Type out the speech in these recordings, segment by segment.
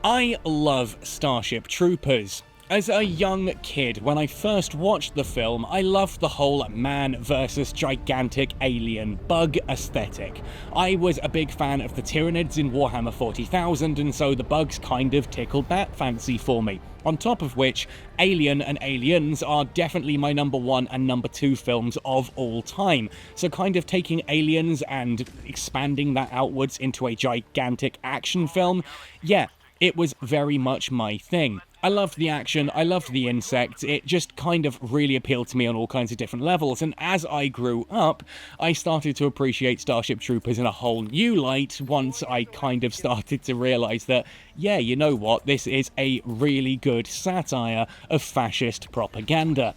I love Starship Troopers. As a young kid, when I first watched the film, I loved the whole man versus gigantic alien bug aesthetic. I was a big fan of the Tyranids in Warhammer 40,000, and so the bugs kind of tickled that fancy for me. On top of which, Alien and Aliens are definitely my number 1 and number 2 films of all time. So kind of taking Aliens and expanding that outwards into a gigantic action film, yeah, it was very much my thing. I loved the action, I loved the insects, it just kind of really appealed to me on all kinds of different levels, and as I grew up, I started to appreciate Starship Troopers in a whole new light once I kind of started to realise that, yeah, you know what, this is a really good satire of fascist propaganda.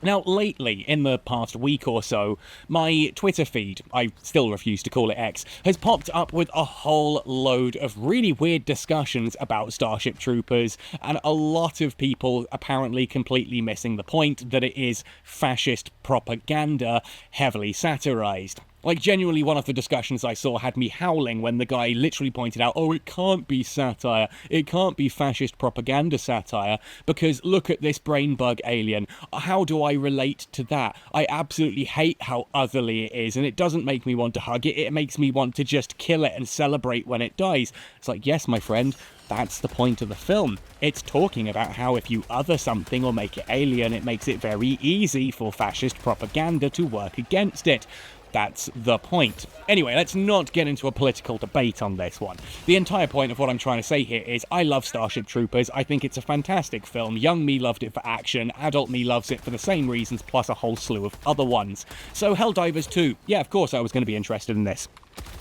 Now, lately, in the past week or so, my Twitter feed, I still refuse to call it X, has popped up with a whole load of really weird discussions about Starship Troopers, and a lot of people apparently completely missing the point that it is fascist propaganda heavily satirized. Like, genuinely, one of the discussions I saw had me howling when the guy literally pointed out, oh, it can't be satire, it can't be fascist propaganda satire, because look at this brain bug alien. How do I relate to that? I absolutely hate how otherly it is, and it doesn't make me want to hug it, it makes me want to just kill it and celebrate when it dies. It's like, yes, my friend, that's the point of the film. It's talking about how if you other something or make it alien, it makes it very easy for fascist propaganda to work against it. That's the point. Anyway, let's not get into a political debate on this one. The entire point of what I'm trying to say here is I love Starship Troopers. I think it's a fantastic film. Young me loved it for action. Adult me loves it for the same reasons, plus a whole slew of other ones. So Helldivers 2. Yeah, of course I was going to be interested in this.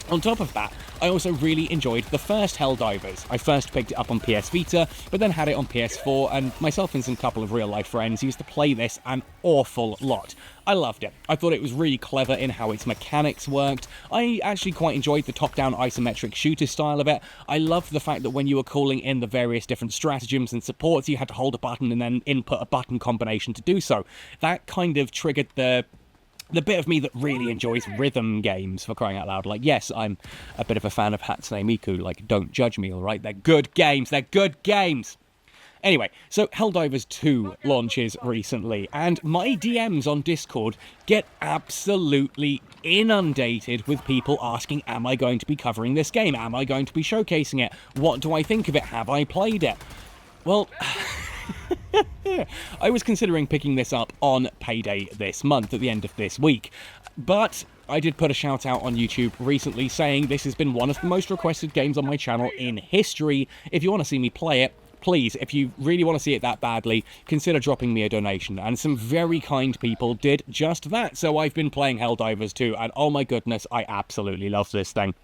On top of that, I also really enjoyed the first Helldivers. I first picked it up on PS Vita, but then had it on PS4, and myself and some couple of real-life friends used to play this an awful lot. I loved it. I thought it was really clever in how its mechanics worked. I actually quite enjoyed the top-down isometric shooter style of it. I loved the fact that when you were calling in the various different stratagems and supports, you had to hold a button and then input a button combination to do so. That kind of triggered the bit of me that really enjoys rhythm games, for crying out loud. Like, yes, I'm a bit of a fan of Hatsune Miku, like, don't judge me, alright? They're good games, they're good games! Anyway, so Helldivers 2 launches recently, and my DMs on Discord get absolutely inundated with people asking, am I going to be covering this game? Am I going to be showcasing it? What do I think of it? Have I played it? Well, I was considering picking this up on payday this month, at the end of this week, but I did put a shout out on YouTube recently saying this has been one of the most requested games on my channel in history. If you want to see me play it, please, if you really want to see it that badly, consider dropping me a donation. And some very kind people did just that, so I've been playing Helldivers 2, and oh my goodness, I absolutely love this thing.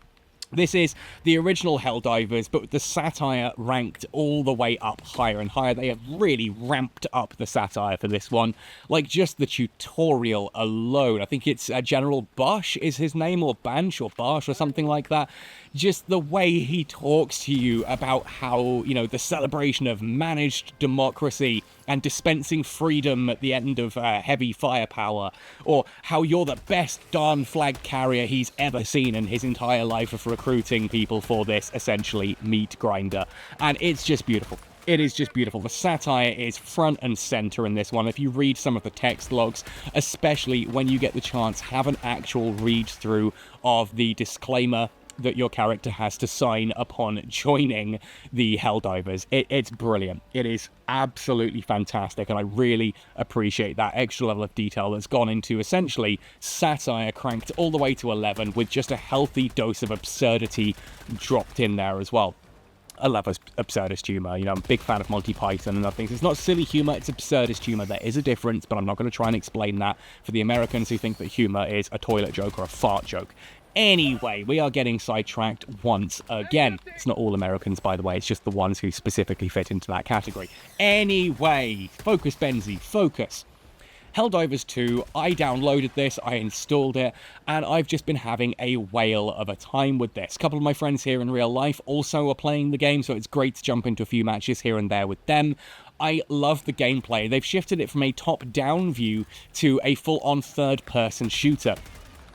This is the original Helldivers, but with the satire ranked all the way up higher and higher. They have really ramped up the satire for this one. Like, just the tutorial alone. I think it's General Bosch is his name, or Banch, or Bosch, or something like that. Just the way he talks to you about how, you know, the celebration of managed democracy and dispensing freedom at the end of heavy firepower, or how you're the best darn flag carrier he's ever seen in his entire life of recruiting people for this, essentially, meat grinder. And it's just beautiful. It is just beautiful. The satire is front and center in this one. If you read some of the text logs, especially when you get the chance, have an actual read through of the disclaimer that your character has to sign upon joining the Helldivers. It's brilliant. It is absolutely fantastic, and I really appreciate that extra level of detail that's gone into essentially satire cranked all the way to 11 with just a healthy dose of absurdity dropped in there as well. I love absurdist humour. You know, I'm a big fan of Monty Python and other things. It's not silly humour, it's absurdist humour. There is a difference, but I'm not going to try and explain that for the Americans who think that humour is a toilet joke or a fart joke. Anyway, we are getting sidetracked once again. It's not all Americans, by the way. It's just the ones who specifically fit into that category. Anyway, focus, Benzie, focus. Helldivers 2, I downloaded this, I installed it, and I've just been having a whale of a time with this. A couple of my friends here in real life also are playing the game, so it's great to jump into a few matches here and there with them. I love the gameplay. They've shifted it from a top-down view to a full-on third-person shooter.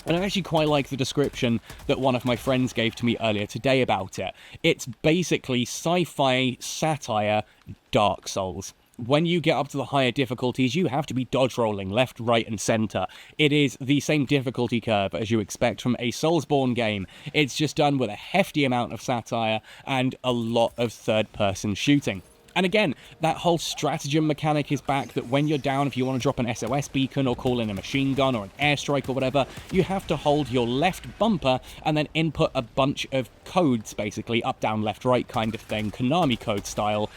And I actually quite like the description that one of my friends gave to me earlier today about it. It's basically sci-fi satire Dark Souls. When you get up to the higher difficulties, you have to be dodge rolling left, right, and center. It is the same difficulty curve as you expect from a Soulsborne game. It's just done with a hefty amount of satire and a lot of third-person shooting. And again, that whole stratagem mechanic is back, that when you're down, if you want to drop an SOS beacon or call in a machine gun or an airstrike or whatever, you have to hold your left bumper and then input a bunch of codes, basically, up, down, left, right kind of thing, Konami code style,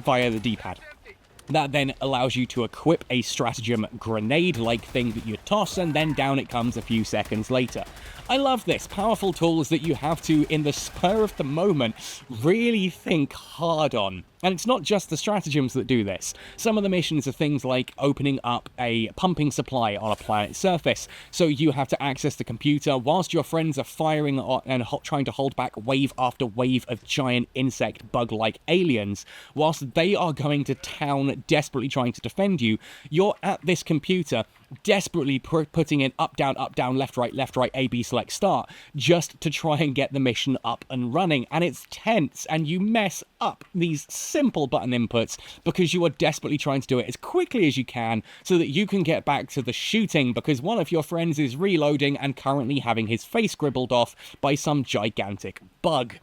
via the D-pad. That then allows you to equip a stratagem grenade-like thing that you toss, and then down it comes a few seconds later. I love this. Powerful tools that you have to, in the spur of the moment, really think hard on. And it's not just the stratagems that do this. Some of the missions are things like opening up a pumping supply on a planet's surface, so you have to access the computer whilst your friends are firing and trying to hold back wave after wave of giant insect bug-like aliens. Whilst they are going to town desperately trying to defend you, you're at this computer desperately putting in up, down, left, right, A, B, select, start, just to try and get the mission up and running. And it's tense, and you mess up these simple button inputs because you are desperately trying to do it as quickly as you can so that you can get back to the shooting, because one of your friends is reloading and currently having his face scribbled off by some gigantic bug.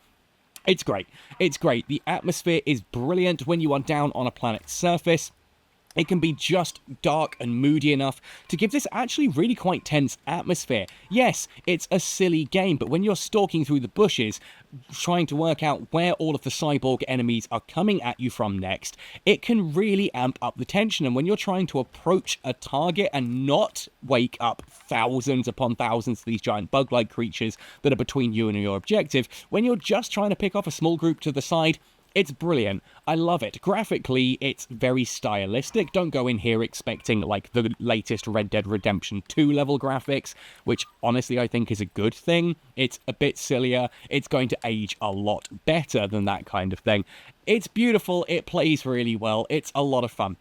It's great. It's great. The atmosphere is brilliant when you are down on a planet's surface. It can be just dark and moody enough to give this actually really quite tense atmosphere. Yes, it's a silly game, but when you're stalking through the bushes, trying to work out where all of the cyborg enemies are coming at you from next, it can really amp up the tension. And when you're trying to approach a target and not wake up thousands upon thousands of these giant bug-like creatures that are between you and your objective, when you're just trying to pick off a small group to the side, it's brilliant. I love it. Graphically, it's very stylistic. Don't go in here expecting, like, the latest Red Dead Redemption 2 level graphics, which, honestly, I think is a good thing. It's a bit sillier. It's going to age a lot better than that kind of thing. It's beautiful. It plays really well. It's a lot of fun.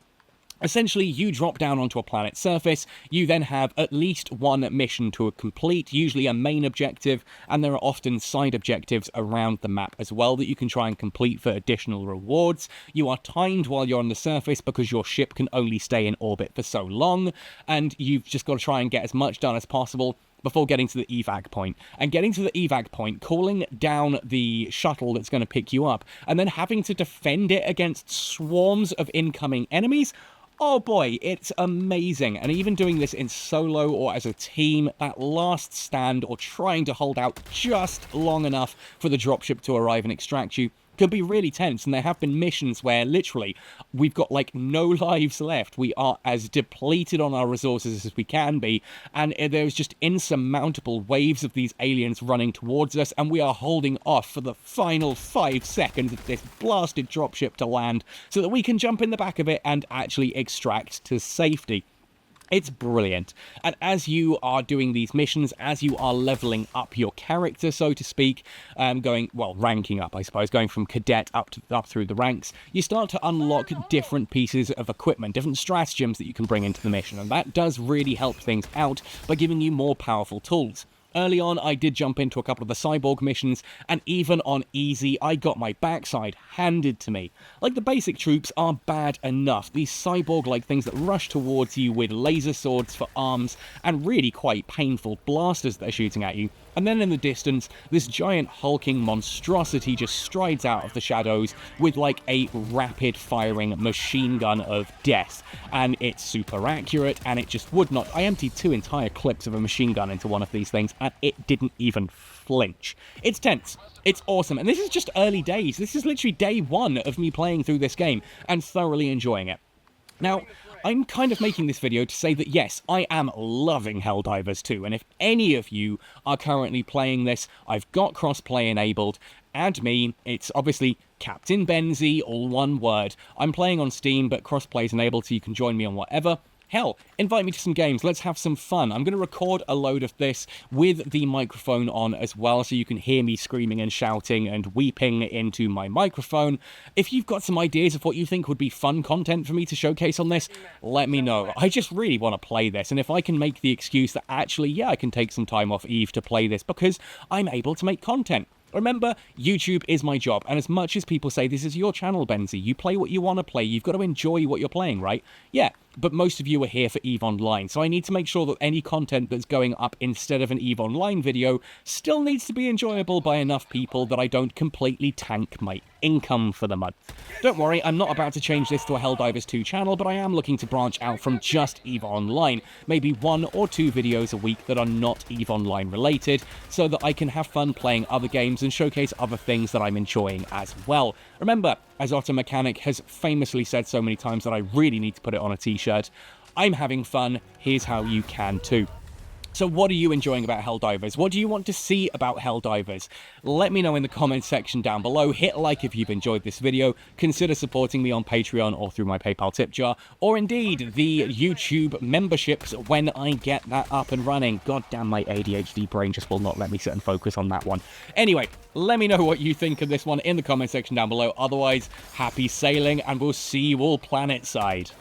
Essentially, you drop down onto a planet's surface, you then have at least one mission to complete, usually a main objective, and there are often side objectives around the map as well that you can try and complete for additional rewards. You are timed while you're on the surface because your ship can only stay in orbit for so long, and you've just got to try and get as much done as possible before getting to the evac point. And getting to the evac point, calling down the shuttle that's going to pick you up, and then having to defend it against swarms of incoming enemies. Oh boy, it's amazing. And even doing this in solo or as a team, that last stand or trying to hold out just long enough for the dropship to arrive and extract you can be really tense. And there have been missions where literally we've got like no lives left. We are as depleted on our resources as we can be, and there's just insurmountable waves of these aliens running towards us, and we are holding off for the final 5 seconds of this blasted dropship to land so that we can jump in the back of it and actually extract to safety. It's brilliant. And as you are doing these missions, as you are leveling up your character, so to speak, ranking up, I suppose, going from cadet up through the ranks, you start to unlock different pieces of equipment, different stratagems that you can bring into the mission. And that does really help things out by giving you more powerful tools. Early on, I did jump into a couple of the cyborg missions, and even on easy, I got my backside handed to me. Like, the basic troops are bad enough. These cyborg-like things that rush towards you with laser swords for arms, and really quite painful blasters that are shooting at you. And then in the distance, this giant hulking monstrosity just strides out of the shadows with like a rapid-firing machine gun of death. And it's super accurate, and it just would not... I emptied 2 entire clips of a machine gun into one of these things, and it didn't even flinch. It's tense. It's awesome. And this is just early days. This is literally day 1 of me playing through this game and thoroughly enjoying it. Now, I'm kind of making this video to say that yes, I am loving Helldivers 2, and if any of you are currently playing this, I've got crossplay enabled. Add me. It's obviously Captain Benzie, all one word. I'm playing on Steam, but crossplay is enabled, so you can join me on whatever. Hell, invite me to some games. Let's have some fun. I'm going to record a load of this with the microphone on as well, so you can hear me screaming and shouting and weeping into my microphone. If you've got some ideas of what you think would be fun content for me to showcase on this, let me know. I just really want to play this, and if I can make the excuse that actually, yeah, I can take some time off Eve to play this because I'm able to make content. Remember, YouTube is my job, and as much as people say this is your channel, Benzie, you play what you want to play, you've got to enjoy what you're playing, right? Yeah, but most of you are here for EVE Online, so I need to make sure that any content that's going up instead of an EVE Online video still needs to be enjoyable by enough people that I don't completely tank my income for the month. Don't worry, I'm not about to change this to a Helldivers 2 channel, but I am looking to branch out from just EVE Online, maybe 1 or 2 videos a week that are not EVE Online related, so that I can have fun playing other games and showcase other things that I'm enjoying as well. Remember, as Otto Mechanic has famously said so many times that I really need to put it on a t-shirt, I'm having fun, here's how you can too. So what are you enjoying about Helldivers? What do you want to see about Helldivers? Let me know in the comments section down below. Hit like if you've enjoyed this video. Consider supporting me on Patreon or through my PayPal tip jar, or indeed the YouTube memberships when I get that up and running. God damn, my ADHD brain just will not let me sit and focus on that one. Anyway, let me know what you think of this one in the comment section down below. Otherwise, happy sailing, and we'll see you all planet side.